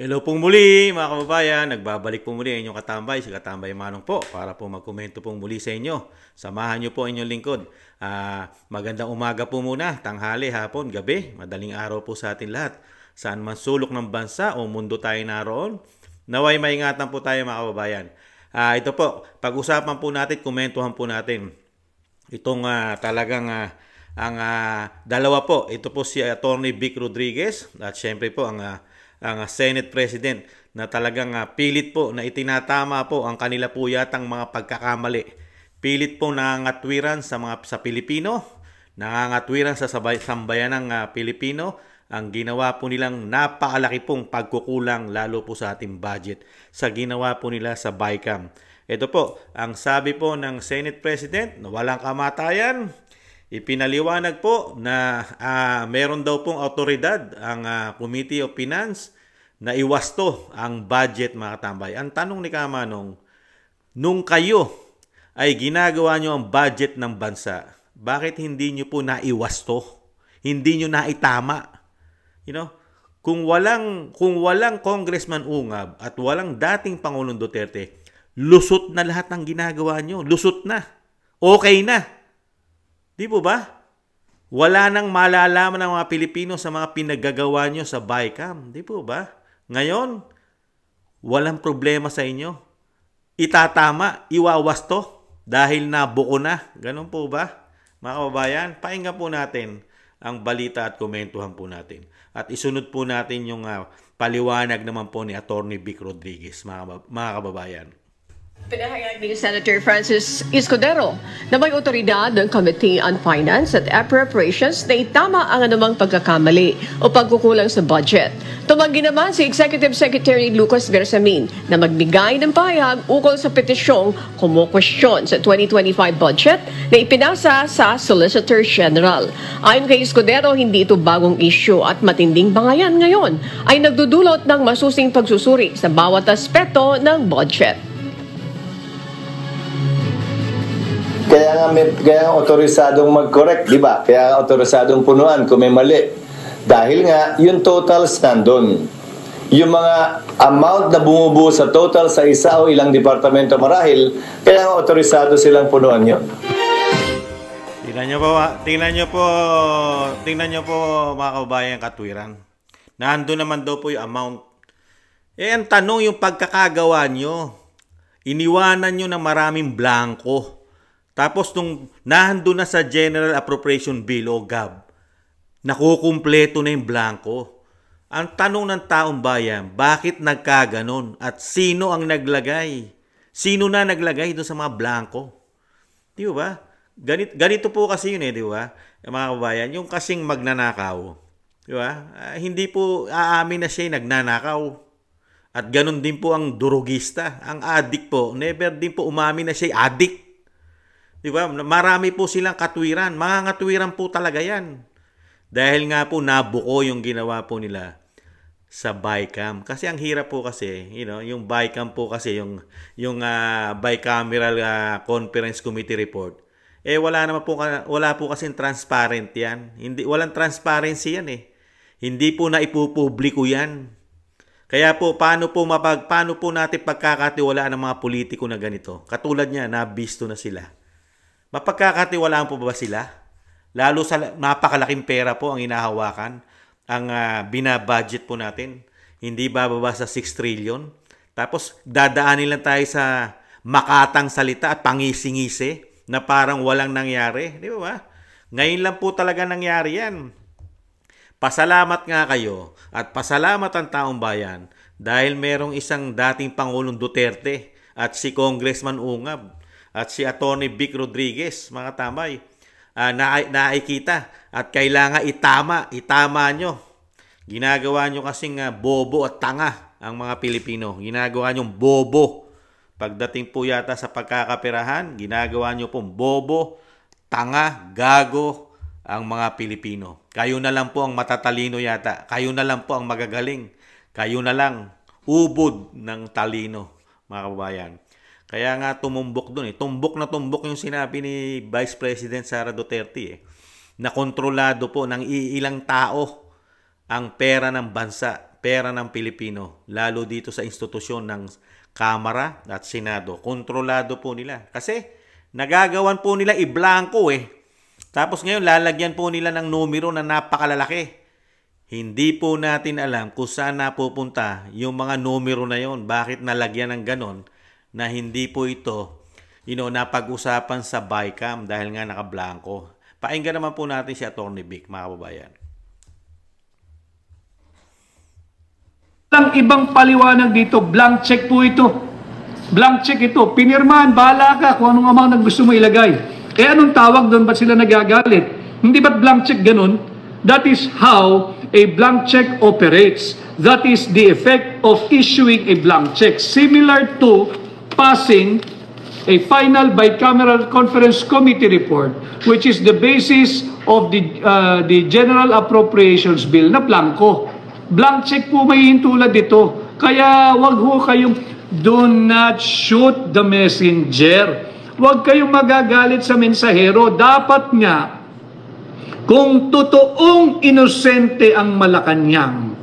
Hello pong muli mga kababayan, nagbabalik po muli ang inyong katambay, si Katambay Manong po para po magkomento pong muli sa inyo. Samahan niyo po ang inyong lingkod. Magandang umaga po muna, tanghali, hapon, gabi, madaling araw po sa atin lahat. Saan man sulok ng bansa o mundo tayo naroon, naway maingatan po tayo mga kababayan. Ito po, pag-usapan po natin, komentuhan po natin. Itong ang dalawa po, ito po si Attorney Vic Rodriguez at syempre po ang Senate President na talagang pilit po na itinatama po ang kanila po yatang mga pagkakamali. Pilit po nangangatwiran sa Pilipino, nangangatwiran sa sambayanang Pilipino, ang ginawa po nilang napakalaki pong pagkukulang lalo po sa ating budget sa ginawa po nila sa BICAM. Ito po, ang sabi po ng Senate President na walang kamatayan, ipinaliwanag po na meron daw pong autoridad ang Committee of Finance na iwasto ang budget mga katambay. Ang tanong ni Kamanong, nung kayo ay ginagawa nyo ang budget ng bansa, bakit hindi nyo po naiwasto? Hindi nyo naitama? Kung walang Congressman Ungab at walang dating Pangulong Duterte, lusot na lahat ng ginagawa nyo. Lusot na. Okay na. Di po ba? Wala nang malalaman ng mga Pilipino sa mga pinaggagawa nyo sa BICAM. Di po ba? Ngayon, walang problema sa inyo. Itatama, iwawasto dahil nabuo na. Ganun po ba? Mga kababayan, pakinggan po natin ang balita at komentuhan po natin. At isunod po natin yung paliwanag naman po ni Attorney Vic Rodriguez, mga kababayan. Pinahayag ni Senator Francis Escudero na may otoridad ng Committee on Finance at Appropriations na itama ang anumang pagkakamali o pagkukulang sa budget. Tumanggi naman si Executive Secretary Lucas Bersamin na magbigay ng pahayag ukol sa petisyong kumukwestiyon sa 2025 budget na ipinasa sa Solicitor General. Ayon kay Escudero, hindi ito bagong issue at matinding bangayan ngayon ay nagdudulot ng masusing pagsusuri sa bawat aspeto ng budget. Kaya nga otorisadong mag-correct, di ba? Kaya nga otorisadong punuan kung may mali. Dahil nga, yung totals nandun. Yung mga amount na bumubuo sa total sa isa o ilang departamento marahil, kaya nga otorisado silang punuan yun. Tingnan nyo po mga kababayan katwiran. Nandun naman daw po yung amount. Ang tanong yung pagkakagawa nyo. Iniwanan nyo ng maraming blanco. Tapos nung nahando na sa General Appropriation Bill o GAB, nakukumpleto na yung blanco. Ang tanong ng taong bayan, bakit nagkaganon? At sino ang naglagay? Sino na naglagay doon sa mga blanco? Di ba? Ganito po kasi yun di ba? Mga kabayan, yung kasing magnanakaw. Di ba? Hindi po aamin na siya nagnanakaw. At ganon din po ang durugista. Ang addict po, never din po umamin na siya addict. Diba? Marami po silang katwiran. Mga katwiran po talaga yan. Dahil nga po nabuko yung ginawa po nila sa BICAM. Kasi ang hirap po kasi, yung BICAM po kasi, yung Bicameral Conference Committee Report, wala po kasi transparent yan. Walang transparency yan Hindi po na ipupubliko yan. Kaya po, paano po natin pagkakatiwalaan ng mga politiko na ganito? Katulad niya, nabisto na sila. Mapagkakatiwalaan po ba sila? Lalo sa napakalaking pera po ang inahawakan, ang binabudget po natin. Hindi bababa sa 6 trillion. Tapos dadaanin lang tayo sa makatang salita at pangisi-ngisi na parang walang nangyari. Di ba? Ngayon lang po talaga nangyari yan. Pasalamat nga kayo at pasalamat ang taong bayan dahil merong isang dating Pangulong Duterte at si Congressman Ungab at si Attorney Vic Rodriguez, mga tambay, nakikita at kailangan itama nyo. Ginagawa nyo kasing bobo at tanga ang mga Pilipino. Ginagawa nyo bobo. Pagdating po yata sa pagkakaperahan, ginagawa nyo pong bobo, tanga, gago ang mga Pilipino. Kayo na lang po ang matatalino yata. Kayo na lang po ang magagaling. Kayo na lang ubod ng talino, mga kababayan. Kaya nga tumumbok doon Tumbok na tumbok yung sinabi ni Vice President Sara Duterte na kontrolado po ng iilang tao ang pera ng bansa. pera ng Pilipino, lalo dito sa institusyon ng Kamara at Senado. Kontrolado po nila. Kasi nagagawan po nila i-blanco eh. Tapos ngayon lalagyan po nila ng numero na napakalalaki. Hindi po natin alam kung saan napupunta yung mga numero na yon. Bakit nalagyan ng ganon na hindi po ito napag-usapan sa BICAM dahil nga naka-blanco. Pakinggan naman po natin si Atty. Vic, mga kababayan. Ang ibang paliwanag dito, blank check po ito. Blank check ito. Pinirmahan, bahala ka kung anong amount na gusto mo ilagay. Anong tawag doon? Ba't sila nagagalit? Hindi ba't blank check ganun? That is how a blank check operates. That is the effect of issuing a blank check. Similar to passing a final bicameral conference committee report, which is the basis of the General Appropriations Bill na blanco. Blank check po may hintulad dito. Kaya wag ho kayong do not shoot the messenger. Wag kayong magagalit sa mensahero. Dapat nga, kung totoong inosente ang Malacanang,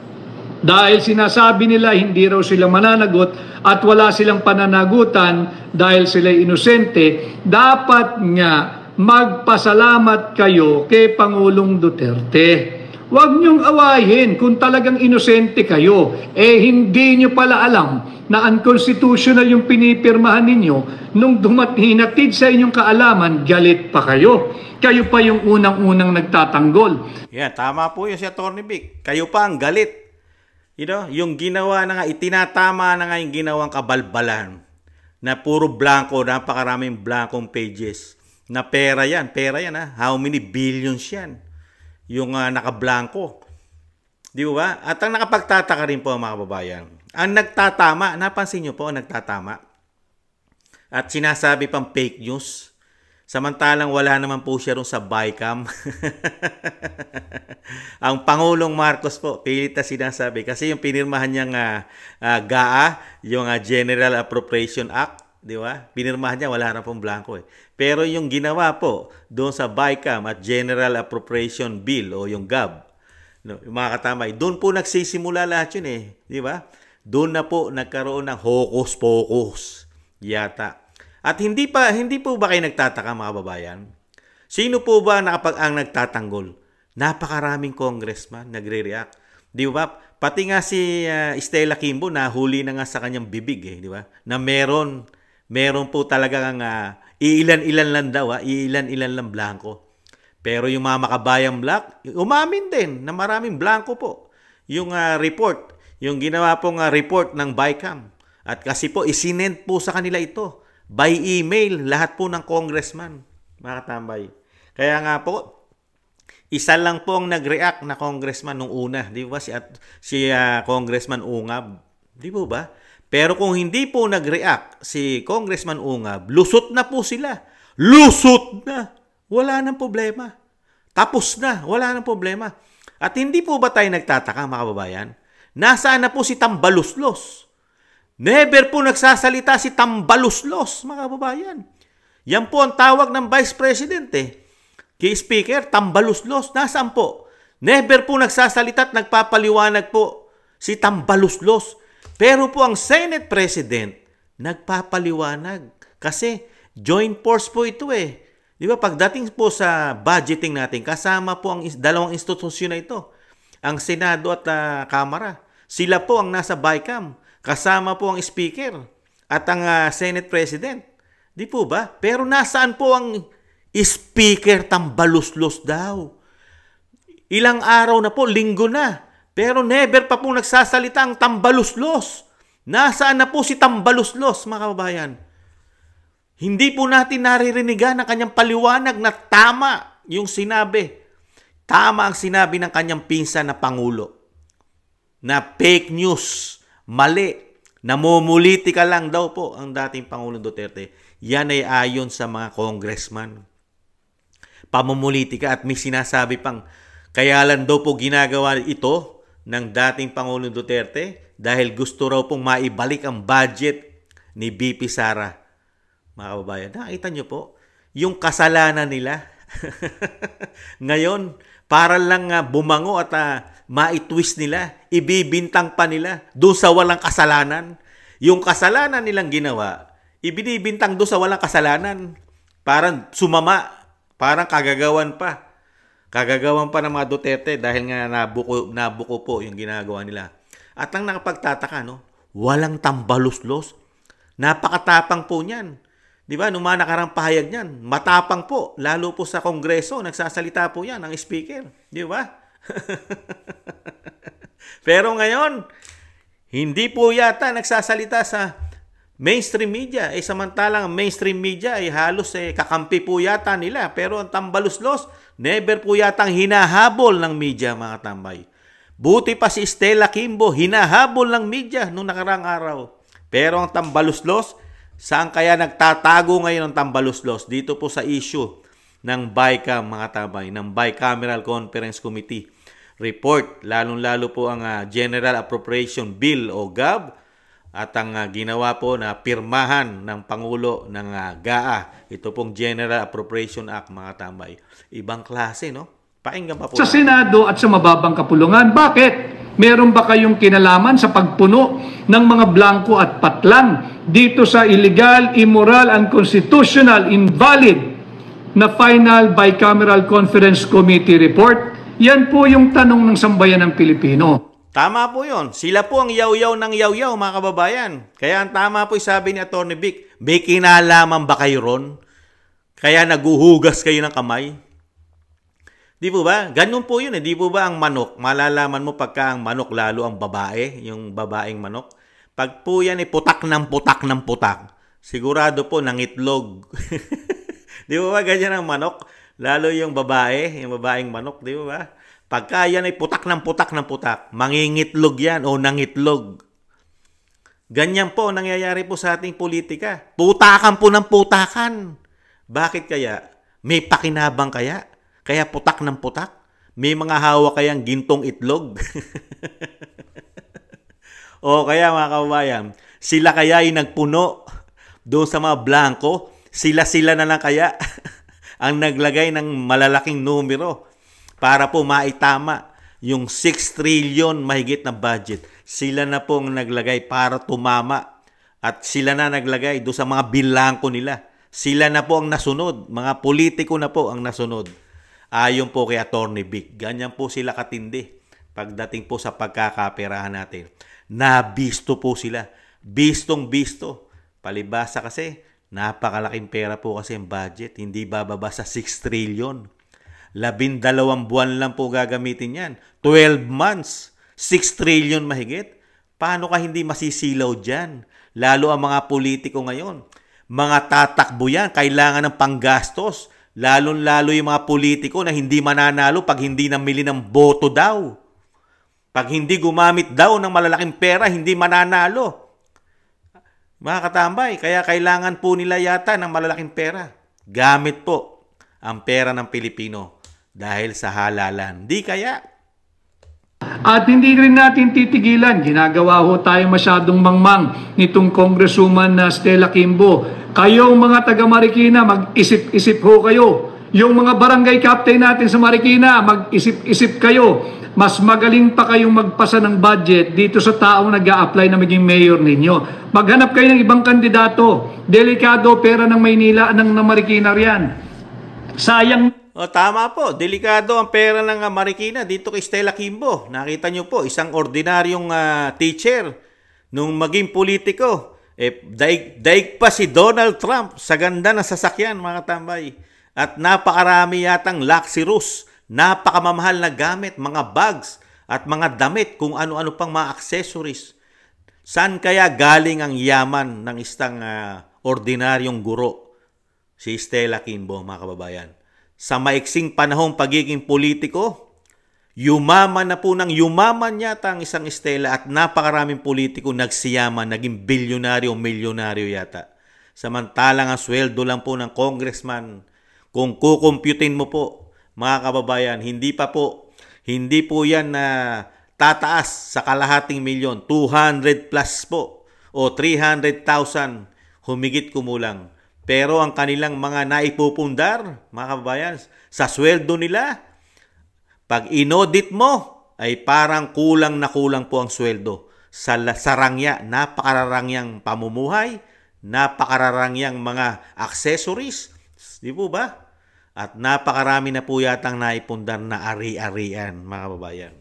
dahil sinasabi nila hindi raw sila mananagot at wala silang pananagutan dahil sila inosente, dapat nga magpasalamat kayo kay Pangulong Duterte. Huwag niyong awayin kung talagang inosente kayo. Hindi niyo pala alam na unconstitutional yung pinipirmahan ninyo. Nung hinatid sa inyong kaalaman, galit pa kayo. Kayo pa yung unang-unang nagtatanggol. Yeah, tama po yun si Atty. Vic. Kayo pa ang galit. Yung ginawa na nga, itinatama na nga yung ginawang kabalbalan na puro blanco, napakaraming blankong pages. Na pera yan ha. How many billions yan? Yung naka-blanco. Di ba? At ang nakapagtataka rin po mga kababayan, ang nagtatama, napansin nyo po ang nagtatama. At sinasabi pang fake news. Samantalang wala naman po siya rin sa BICAM. Ang Pangulong Marcos po, pilit na sinasabi. Kasi yung pinirmahan niyang GAA, yung General Appropriation Act, di ba? Pinirmahan niya, wala na pong blanco eh. Pero yung ginawa po doon sa BICAM at General Appropriation Bill o yung GAB, yung mga katamay, doon po nagsisimula lahat yun eh. Di ba? Doon na po nagkaroon ng hocus-pocus yata. At hindi po ba kayo nagtataka mga kababayan? Sino po ba ang nagtatanggol? Napakaraming congressman nagre-react. Di ba? Pati nga si Stella Kimbo nahuli na nga sa kanyang bibig eh, di ba? Na meron po talaga iilan-ilan lang daw, iilan-ilan lang blanco. Pero yung mga makabayang black, umamin din na maraming blanco po. Yung report, yung ginawa pong report ng BICAM. At kasi po isinend po sa kanila ito by email, lahat po ng congressman, mga katambay. Kaya nga po, isa lang po ang nag-react na congressman nung una, di ba? Si Congressman Ungab, di po ba? Pero kung hindi po nag-react si Congressman Ungab, lusot na po sila. Lusot na! Wala nang problema. Tapos na, wala nang problema. At hindi po ba tayo nagtataka, mga kababayan? Nasaan na po si Tambaluslos? Never po nagsasalita si Tambaluslos, mga kababayan. Yan po ang tawag ng Vice President eh. Kay Speaker, Tambaluslos. Nasaan po? Never po nagsasalita at nagpapaliwanag po si Tambaluslos. Pero po ang Senate President, nagpapaliwanag. Kasi joint force po ito eh. Di ba? Pagdating po sa budgeting natin, kasama po ang dalawang institusyon na ito. Ang Senado at Kamara. Sila po ang nasa BICAM. Kasama po ang Speaker at ang Senate President. Di po ba? Pero nasaan po ang Speaker? Tambaluslos daw. Ilang araw na po, linggo na. Pero never pa po nagsasalita ang Tambaluslos. Nasaan na po si Tambaluslos, mga kababayan? Hindi po natin naririnigan ang kanyang paliwanag na tama yung sinabi. Tama ang sinabi ng kanyang pinsan na Pangulo. Na fake news. Mali. Namumulitika lang daw po ang dating Pangulong Duterte. Yan ay ayon sa mga congressman. Pamumulitika at may sinasabi pang kaya lang daw po ginagawa ito ng dating Pangulong Duterte dahil gusto raw pong maibalik ang budget ni BP Sara. Mga kababayan, nakita nyo po yung kasalanan nila. Ngayon, para lang bumango at maitwist nila, ibibintang pa nila doon sa walang kasalanan. Yung kasalanan nilang ginawa, ibinibintang doon sa walang kasalanan. Parang sumama, parang kagagawan pa. Kagagawan pa ng mga Duterte dahil nga nabuko po yung ginagawa nila. At ang nakapagtataka, no, walang tambaluslos. Napakatapang po niyan. Di ba? Nung mga nakarang pahayag niyan, matapang po. Lalo po sa Kongreso, nagsasalita po yan ang speaker. Di ba? Pero ngayon, hindi po yata nagsasalita sa mainstream media. Samantalang mainstream media ay halos kakampi po yata nila. Pero ang tambaluslos, never po yatang hinahabol ng media, mga tambay. Buti pa si Stella Kimbo, hinahabol ng media noong nakarang araw. Pero ang tambaluslos, saan kaya nagtatago ngayon ang tambaluslos? Dito po sa issue ng BICAM, mga tambay, ng Bicameral Conference Committee report. Lalong-lalo po ang General Appropriation Bill o GAB at ang ginawa po na pirmahan ng Pangulo ng GAA. Ito pong General Appropriation Act, mga tambay. Ibang klase, no? Pakinggan pa po sa Senado at sa mababang kapulungan. Bakit? Meron ba kayong kinalaman sa pagpuno ng mga blanco at patlang dito sa illegal, immoral, unconstitutional, invalid na final Bicameral Conference Committee report? Yan po yung tanong ng sambayan ng Pilipino. Tama po yun. Sila po ang yaw-yaw ng yaw-yaw, mga kababayan. Kaya ang tama po sabi ni Atty. Vic, may kinalaman ba kayo ron? Kaya naguhugas kayo ng kamay? Di po ba? Ganun po yun. Di po ba ang manok? Malalaman mo pagka ang manok, lalo ang babae, yung babaeng manok. Pag po yan putak ng putak ng putak, sigurado po nangitlog. Di po ba ganyan ang manok? Lalo yung babaeng manok, di ba? Pagka yan ay putak ng putak, mangingitlog yan o nangitlog. Ganyan po nangyayari po sa ating politika. Putakan po ng putakan. Bakit kaya? May pakinabang kaya? Kaya putak ng putak? May mga hawak kayang gintong itlog? O kaya mga kababayan, sila kaya ay nagpuno doon sa mga blanco? Sila na lang kaya ang naglagay ng malalaking numero para po maitama yung 6 trillion mahigit na budget. Sila na po ang naglagay para tumama at sila na naglagay doon sa mga bilangko nila. Sila na po ang nasunod. Mga politiko na po ang nasunod. Ayon po kay Atty. Vic. Ganyan po sila katindi pagdating po sa pagkakaperahan natin. Nabisto po sila. Bistong-bisto. Palibasa kasi, napakalaking pera po kasi ang budget. Hindi bababa sa 6 trillion. 12 buwan lang po gagamitin yan. 12 months. 6 trillion mahigit. Paano ka hindi masisilaw dyan? Lalo ang mga politiko ngayon. Mga tatakbo yan. Kailangan ng panggastos. Lalo-lalo yung mga politiko na hindi mananalo pag hindi namili ng boto daw. Pag hindi gumamit daw ng malalaking pera, hindi mananalo. Mga katambay, kaya kailangan po nila yata ng malalaking pera. Gamit po ang pera ng Pilipino dahil sa halalan. Di kaya? At hindi rin natin titigilan. Ginagawa ho tayo masyadong mangmang nitong Congresswoman na Stella Kimbo. Kayong mga taga Marikina, mag-isip-isip ho kayo. Yung mga barangay captain natin sa Marikina, mag-isip-isip kayo. Mas magaling pa kayong magpasa ng budget dito sa taong nag-a-apply na maging mayor ninyo. Maghanap kayo ng ibang kandidato. Delikado pera ng Maynila, ng Marikina riyan. Sayang. O, tama po. Delikado ang pera ng Marikina dito kay Stella Kimbo. Nakita nyo po, isang ordinaryong teacher nung maging politiko. Daig pa si Donald Trump sa ganda ng sasakyan, mga tambay. At napakarami yatang luxurious, napakamamahal na gamit, mga bags at mga damit, kung ano-ano pang mga accessories. Saan kaya galing ang yaman ng isang ordinaryong guro? Si Stella Kimbo, mga kababayan. Sa maiksing panahong pagiging politiko, yumaman na po ng yumaman yata ang isang Stella at napakaraming politiko nagsiyaman, naging bilyonaryo, milyonaryo yata. Samantalang ang sweldo lang po ng congressman, kung kukumputin mo po, mga kababayan, hindi po yan na tataas sa kalahating milyon, 200 plus po o 300,000 humigit kumulang. Pero ang kanilang mga naipupundar, mga kababayan, sa sweldo nila, pag inaudit mo, ay parang kulang na kulang po ang sweldo sa sarangya, napakararangyang pamumuhay, napakararangyang mga accessories, di po ba? At napakarami na po yatang naipundar na ari-arian, mga kababayan.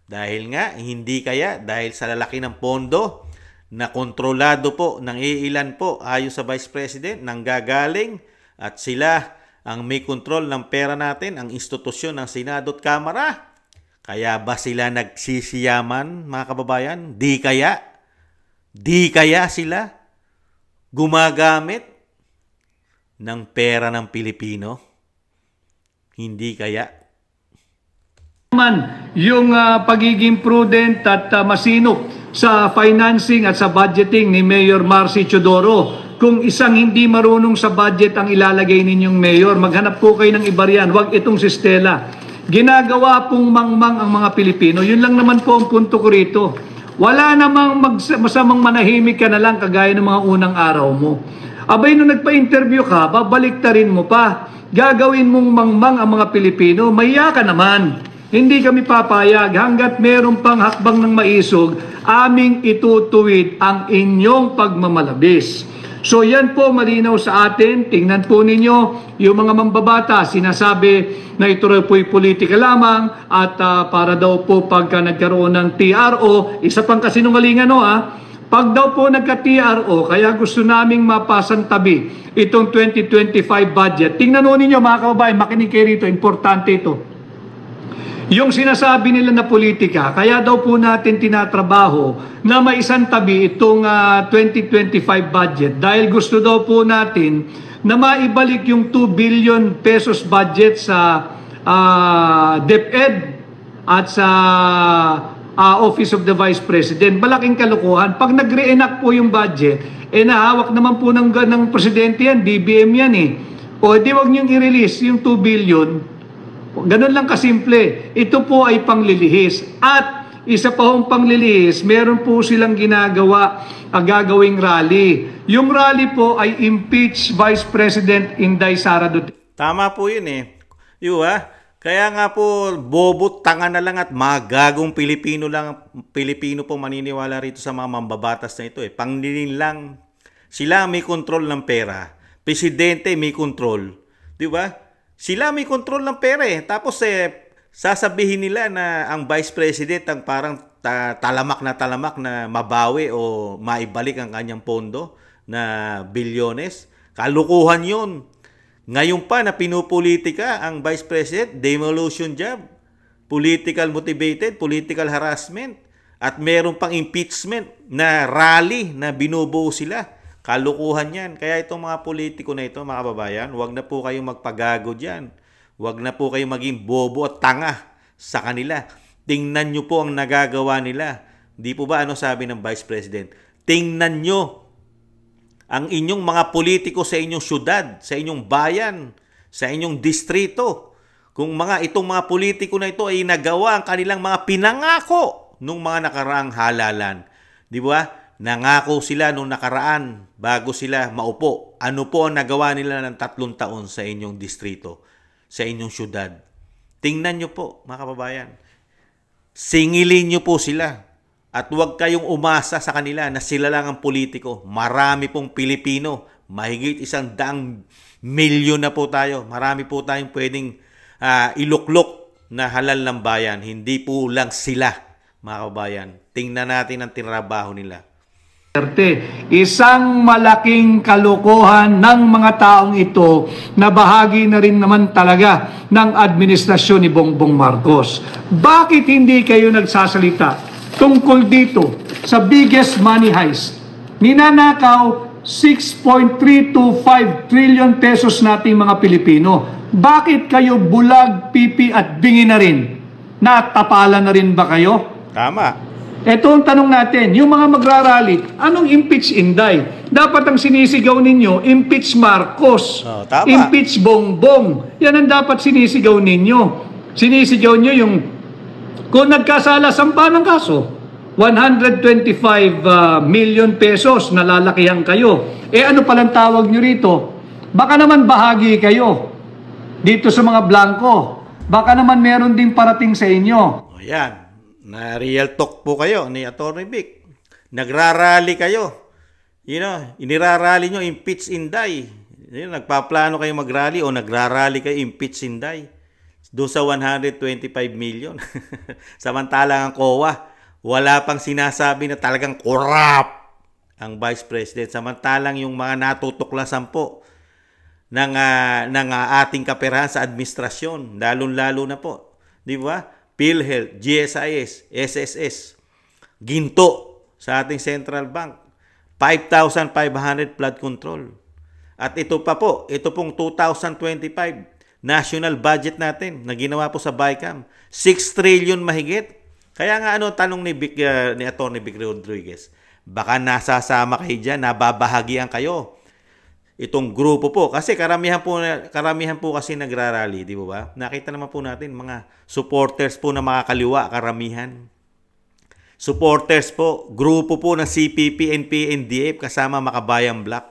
Dahil nga, hindi kaya, dahil sa lalaki ng pondo, na kontrolado po ng iilan po ayon sa Vice President, nanggagaling, at sila ang may kontrol ng pera natin, ang institusyon ng Senado at Kamara. Kaya ba sila nagsisiyaman, mga kababayan? Di kaya sila gumagamit ng pera ng Pilipino? Hindi kaya? Yung pagiging prudent at masinop sa financing at sa budgeting ni Mayor Marcy Chodoro. Kung isang hindi marunong sa budget ang ilalagay ninyong mayor, maghanap po kayo ng iba riyan. Huwag itong si Stella. Ginagawa pong mangmang ang mga Pilipino. Yun lang naman po ang punto ko rito. Wala namang masamang manahimik ka na lang kagaya ng mga unang araw mo. Abay, nung nagpa-interview ka, babaliktarin mo pa. Gagawin mong mangmang ang mga Pilipino. Maya ka naman. Hindi kami papayag hanggat meron pang hakbang ng maisog, aming itutuwid ang inyong pagmamalabis. So yan po malinaw sa atin. Tingnan po ninyo yung mga mambabata. Sinasabi na ito rin po'y politika lamang at para daw po pagka nagkaroon ng TRO, isa pang kasinungalingan pag daw po nagka-TRO, kaya gusto naming mapasang tabi itong 2025 budget. Tingnan po ninyo mga kababayan, makinig kayo rito, importante ito. Yung sinasabi nila na politika, kaya daw po natin tinatrabaho na maisantabi itong 2025 budget dahil gusto daw po natin na maibalik yung 2 billion pesos budget sa DepEd at sa Office of the Vice President. Malaking kalokohan. Pag nag-reenact po yung budget, nahawak naman po ng presidente yan, DBM yan O di wag niyong i-release yung 2 billion. Ganun lang kasimple. Ito po ay panglilihis. At isa pa hong panglilihis, meron po silang ginagawa, gagawing rally. Yung rally po ay impeach Vice President Inday Sara Duterte. Tama po yun Kaya nga po, bobo, tanga na lang at magagong Pilipino po maniniwala rito sa mga mambabatas na ito Panglilin lang. Sila may kontrol ng pera. Presidente may kontrol. Di ba? Sila may kontrol ng pera Tapos sasabihin nila na ang Vice President ang parang talamak na mabawi o maibalik ang kanyang pondo na bilyones. Kalukuhan yun. Ngayon pa na pinupolitika ang Vice President, demolition job, political motivated, political harassment, at meron pang impeachment na rally na binubuo sila. Kalukuhan yan. Kaya itong mga politiko na ito, mga kababayan, huwag na po kayong magpagago dyan. Huwag na po kayong maging bobo at tanga sa kanila. Tingnan nyo po ang nagagawa nila. Di po ba sabi ng Vice President? Tingnan nyo ang inyong mga politiko sa inyong syudad, sa inyong bayan, sa inyong distrito. Kung itong mga politiko na ito ay nagawa ang kanilang mga pinangako nung mga nakaraang halalan. Di ba? Nangako sila nung nakaraan bago sila maupo. Ano po ang nagawa nila ng 3 taon sa inyong distrito, sa inyong syudad? Tingnan nyo po, mga kababayan. Singilin nyo po sila. At huwag kayong umasa sa kanila na sila lang ang politiko. Marami pong Pilipino. Mahigit 100 milyon na po tayo. Marami po tayong pwedeng iluklok na halal ng bayan. Hindi po lang sila, mga kababayan. Tingnan natin ang tinrabaho nila. Isang malaking kalokohan ng mga taong ito na bahagi na rin naman talaga ng administrasyon ni Bongbong Marcos. Bakit hindi kayo nagsasalita tungkol dito sa biggest money heist? Ninanakaw 6.325 trillion pesos nating mga Pilipino. Bakit kayo bulag, pipi at bingi na rin? Natapalan na rin ba kayo? Tama. Ito ang tanong natin, yung mga magrarally, anong impeach Inday? Dapat ang sinisigaw ninyo, impeach Marcos, tama. Impeach Bongbong. Yan ang dapat sinisigaw ninyo. Sinisigaw nyo yung, kung nagkasala, sampa ng kaso, 125 million pesos, nalalakihan kayo. Ano palang tawag nyo rito? Baka naman bahagi kayo dito sa mga blanco. Baka naman meron din parating sa inyo. Yan. na real talk po kayo ni Atty. Vic. Nagrarally kayo. Inirarally nyo, impeach Inday. Nagpaplano kayo magrally o nagrarally kayo, impeach Inday. Doon sa 125 million. Samantalang ang COA, wala pang sinasabi na talagang corrupt ang Vice President. Samantalang yung mga natutuklasan po ng ating kaperahan sa administrasyon, lalong-lalo na po, di ba? PhilHealth, GSIS, SSS, ginto sa ating central bank, 5,500 flood control. At ito pa po, ito pong 2025 national budget natin na ginawa po sa BICAM, 6 trillion mahigit. Kaya nga tanong ni Atty. Vic Rodriguez, baka nasasama kayo dyan, nababahagian kayo. Itong grupo po, kasi karamihan po kasi nagrarally, di ba? Nakita naman po natin mga supporters po na makakaliwa, karamihan. Supporters po, grupo po ng CPP, NP, NDF kasama Makabayan Black.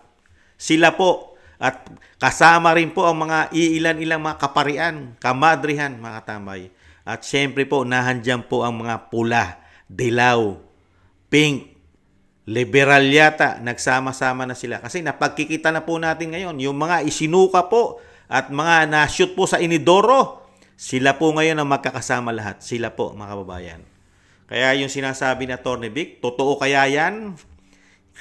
Sila po at kasama rin po ang mga ilan-ilang mga kaparian, kamadrihan, mga tambay. At syempre po, nahandyan po ang mga pula, dilaw, pink, liberal yata, nagsama-sama na sila. Kasi napagkikita na po natin ngayon, yung mga isinuka po at mga na-shoot po sa inidoro, sila po ngayon ang magkakasama lahat. Sila po, mga kababayan. Kaya yung sinasabi na Atty. Vic, totoo kaya yan?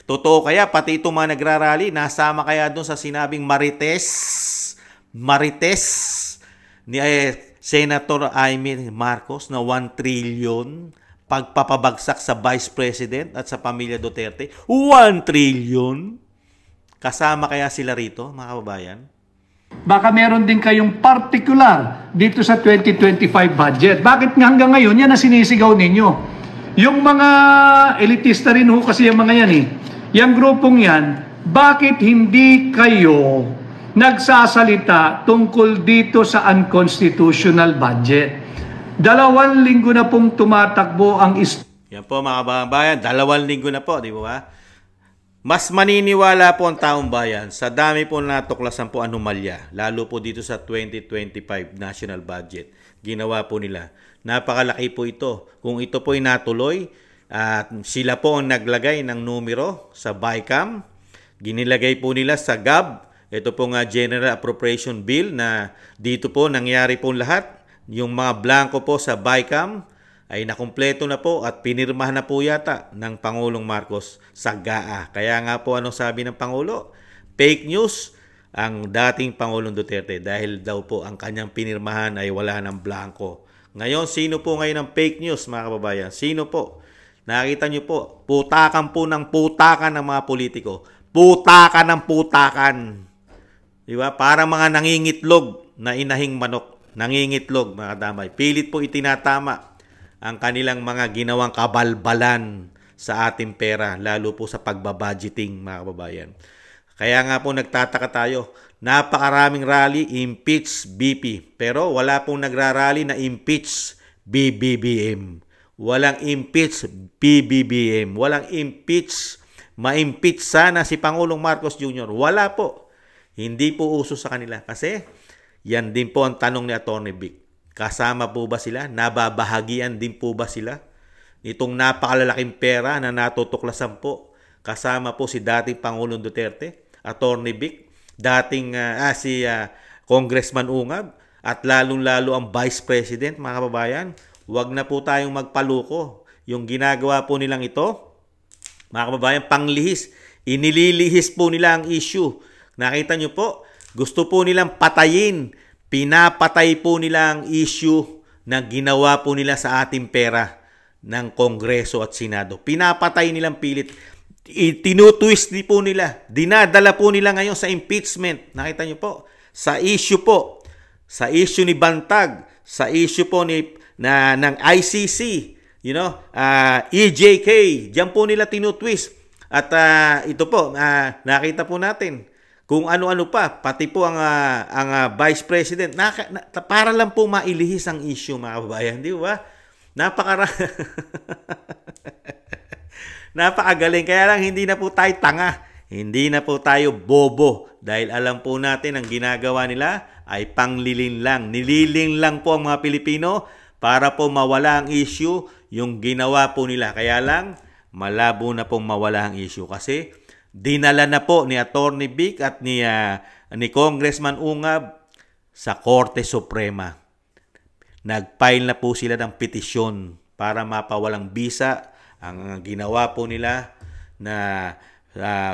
Totoo kaya, pati itong mga nagrarally, nasama kaya doon sa sinabing Marites ni Senator Amy Marcos na 1 trillion pagpapabagsak sa Vice President at sa pamilya Duterte. 1 trillion? Kasama kaya sila rito, mga kababayan? Baka meron din kayong particular dito sa 2025 budget. Bakit nga hanggang ngayon yan ang sinisigaw ninyo? Yung mga elitista rin ho kasi yung mga yan eh. Yung grupong yan, bakit hindi kayo nagsasalita tungkol dito sa unconstitutional budget? 2 linggo na pong tumatakbo ang Yan po mga kababayan, 2 linggo na po, di ba? Mas maniniwala po ang taong bayan sa dami po natuklasan po anomalya, lalo po dito sa 2025 national budget. Ginawa po nila. Napakalaki po ito. Kung ito po ay natuloy, at sila po ang naglagay ng numero sa BICAM, ginilagay po nila sa GAB, ito po nga General Appropriation Bill na dito po nangyari po lahat. Yung mga blanco po sa BICAM ay nakumpleto na po at pinirmahan na po yata ng Pangulong Marcos sa GAA. Kaya nga po anong sabi ng Pangulo? Fake news ang dating Pangulong Duterte dahil daw po ang kanyang pinirmahan ay wala ng blanco. Ngayon, sino po ngayon ang fake news, mga kababayan? Sino po? Nakita nyo po, putakan po ng putakan ng mga politiko. Putakan ng putakan. Diba? Parang mga nangingitlog na inahing manok. Nangingitlog, mga damay. Pilit po itinatama ang kanilang mga ginawang kabalbalan sa ating pera, lalo po sa pagbabudgeting, mga kababayan. Kaya nga po nagtataka tayo, napakaraming rally, impeach BP. Pero wala pong nagrarally na impeach BBBM. Walang impeach BBBM. Walang impeach, ma-impeach sana si Pangulong Marcos Jr. Wala po. Hindi po uso sa kanila. Kasi yan din po ang tanong ni Atty. Vic. Kasama po ba sila? Nababahagian din po ba sila? Itong napakalalaking pera na natutuklasan po. Kasama po si dating Pangulong Duterte, Atty. Vic, dating si Congressman Ungab, at lalong-lalo ang Vice President, mga kababayan. Huwag na po tayong magpaluko. Yung ginagawa po nilang ito, mga kababayan, panglihis. Inililihis po nila ang issue. Nakita nyo po, gusto po nilang patayin. Pinapatay po nila ang issue na ginawa po nila sa ating pera ng Kongreso at Senado. Pinapatay nilang pilit. Tinutwist po nila. Dinadala po nila ngayon sa impeachment. Nakita nyo po, sa issue po, sa issue ni Bantag, sa issue po ng ICC, EJK, diyan po nila tinutwist. At ito po, nakita po natin kung ano-ano pa, pati po ang Vice President, para lang po mailihis ang issue, mga kababayan, di ba? Napakagaling, kaya lang hindi na po tayo tanga, hindi na po tayo bobo, dahil alam po natin ang ginagawa nila ay panglilin lang. Nililing lang po ang mga Pilipino para po mawala ang issue yung ginawa po nila. Kaya lang, malabo na pong mawala ang issue kasi dinala na po ni Attorney Vic at ni Congressman Ungab sa Korte Suprema. Nag-file na po sila ng petisyon para mapawalang bisa ang ginawa po nila na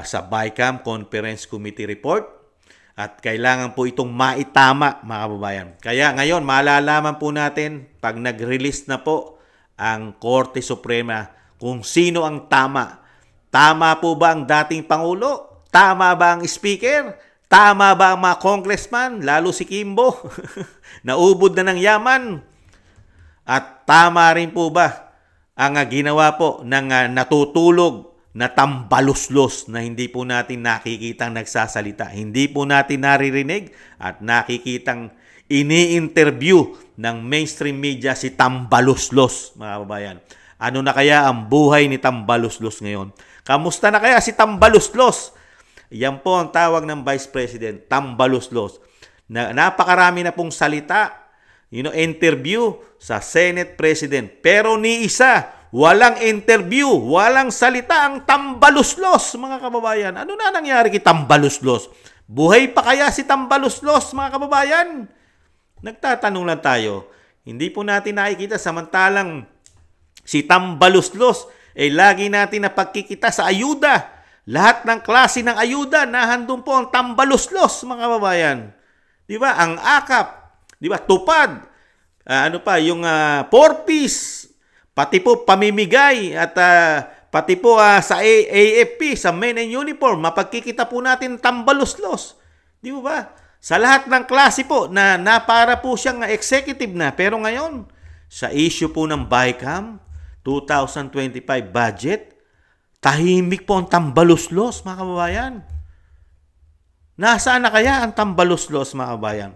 sa BICAM Conference Committee Report at kailangan po itong maitama, mga kababayan. Kaya ngayon, malalaman po natin pag nag-release na po ang Korte Suprema kung sino ang tama. Tama po ba ang dating Pangulo? Tama ba ang Speaker? Tama ba ang mga congressman, lalo si Kimbo? Naubod na ng yaman? At tama rin po ba ang ginawa po ng natutulog na tambaluslos na hindi po natin nakikitang nagsasalita, hindi po natin naririnig at nakikitang ini-interview ng mainstream media si Tambaluslos, mga kababayan. Ano na kaya ang buhay ni Tambaluslos ngayon? Kamusta na kaya si Tambaluslos? Yan po ang tawag ng Vice President, Tambaluslos. Napakarami na pong salita, interview sa Senate President. Pero ni isa, walang interview, walang salita ang Tambaluslos, mga kababayan. Ano na nangyari kay Tambaluslos? Buhay pa kaya si Tambaluslos, mga kababayan? Nagtatanong lang tayo. Hindi po natin nakikita samantalang si Tambaluslos lagi natin napagkikita sa ayuda. Lahat ng klase ng ayuda, nahandun po ang Tambaluslos, mga kababayan. Di ba? Ang AKAP, di ba? Tupad. Yung 4-piece. Pati po pamimigay at pati po sa AFP, sa men in uniform, mapagkikita po natin Tambaluslos. Di ba? Sa lahat ng klase po na para po siyang executive na. Pero ngayon, sa issue po ng BICAM, 2025 budget, tahimik po ang Tambaluslos, mga kababayan. Nasaan na kaya ang Tambaluslos, mga kababayan?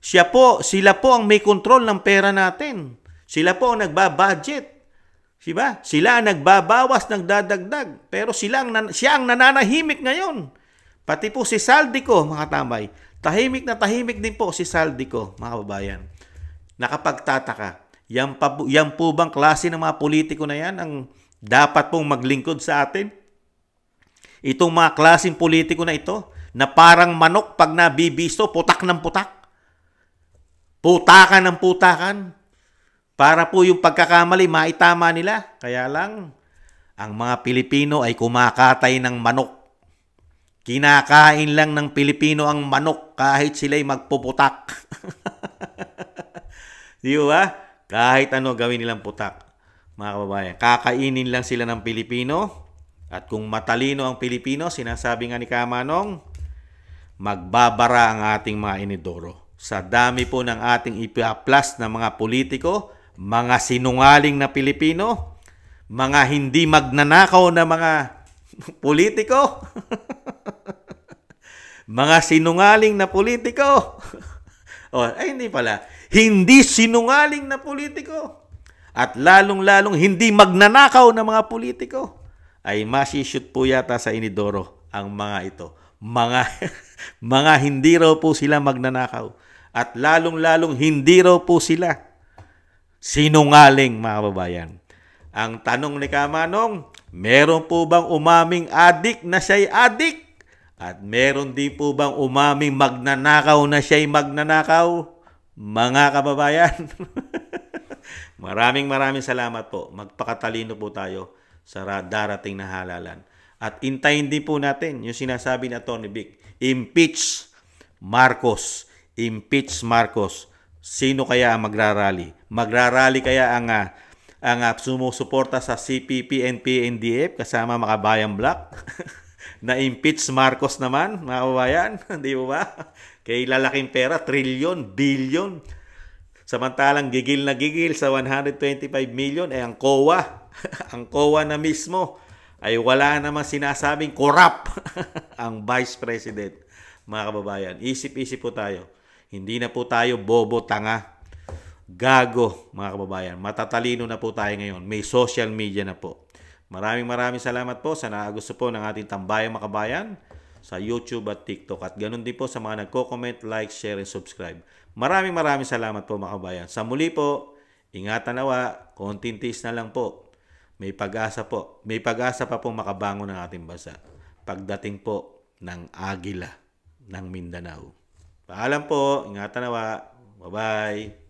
Sila po ang may control ng pera natin. Sila po ang nagbabudget. Diba? Sila ang nagbabawas, nagdadagdag. Pero siya ang nananahimik ngayon. Pati po si Saldico, mga tambay. Tahimik na tahimik din po si Saldico, mga kababayan. Nakapagtataka. Yan po bang klase ng mga politiko na yan ang dapat pong maglingkod sa atin? Itong mga klaseng politiko na ito, na parang manok pag nabibisto, putak ng putak. Putakan ng putakan. Para po yung pagkakamali, maitama nila. Kaya lang, ang mga Pilipino ay kumakatay ng manok. Kinakain lang ng Pilipino ang manok kahit sila'y magpuputak. Di ba? Kahit ano gawin nilang putak. Mga kababayan, kakainin lang sila ng Pilipino. At kung matalino ang Pilipino, sinasabi nga ni Kamanong, magbabara ang ating mga inidoro. Sa dami po ng ating ipa-plus na mga politiko, mga sinungaling na Pilipino, mga hindi magnanakaw na mga politiko, mga sinungaling na politiko, hindi pala, hindi sinungaling na politiko, at lalong-lalong hindi magnanakaw na mga politiko, ay masishoot po yata sa inidoro ang mga ito. Mga hindi raw po sila magnanakaw, at lalong-lalong hindi raw po sila sinungaling, mga kababayan. Ang tanong ni Kamanong, meron po bang umaming adik na siya'y adik? At meron din po bang umaming magnanakaw na siya'y magnanakaw? Mga kababayan. Maraming salamat po. Magpakatalino po tayo sa darating na halalan. At intayin din po natin yung sinasabi ni Atty. Vic. Impeach Marcos. Impeach Marcos. Sino kaya ang magrarally? Magrarally kaya ang sumusuporta sa CPP, NP, NDF kasama mga Bayan Black? Na-impeach Marcos naman, mga kababayan. Di ba? Kay lalaking pera, trilyon, bilyon. Samantalang gigil na gigil sa 125 million, ang COA, ang COA na mismo, ay wala namang sinasabing corrupt ang Vice President. Mga kababayan, isip-isip po tayo. Hindi na po tayo bobo, tanga, gago, mga kababayan. Matatalino na po tayo ngayon. May social media na po. Maraming salamat po sa nakagusto po ng ating Tambayang Makabayan sa YouTube at TikTok. At ganun din po sa mga nagko-comment, like, share, and subscribe. Maraming salamat po, mga kababayan. Sa muli po, Ingatan nawa, konting tiis na lang po. May pag-asa po. May pag-asa pa pong makabangon ng ating bansa. Pagdating po ng Agila ng Mindanao. Paalam po, ingatan nawa. Bye-bye.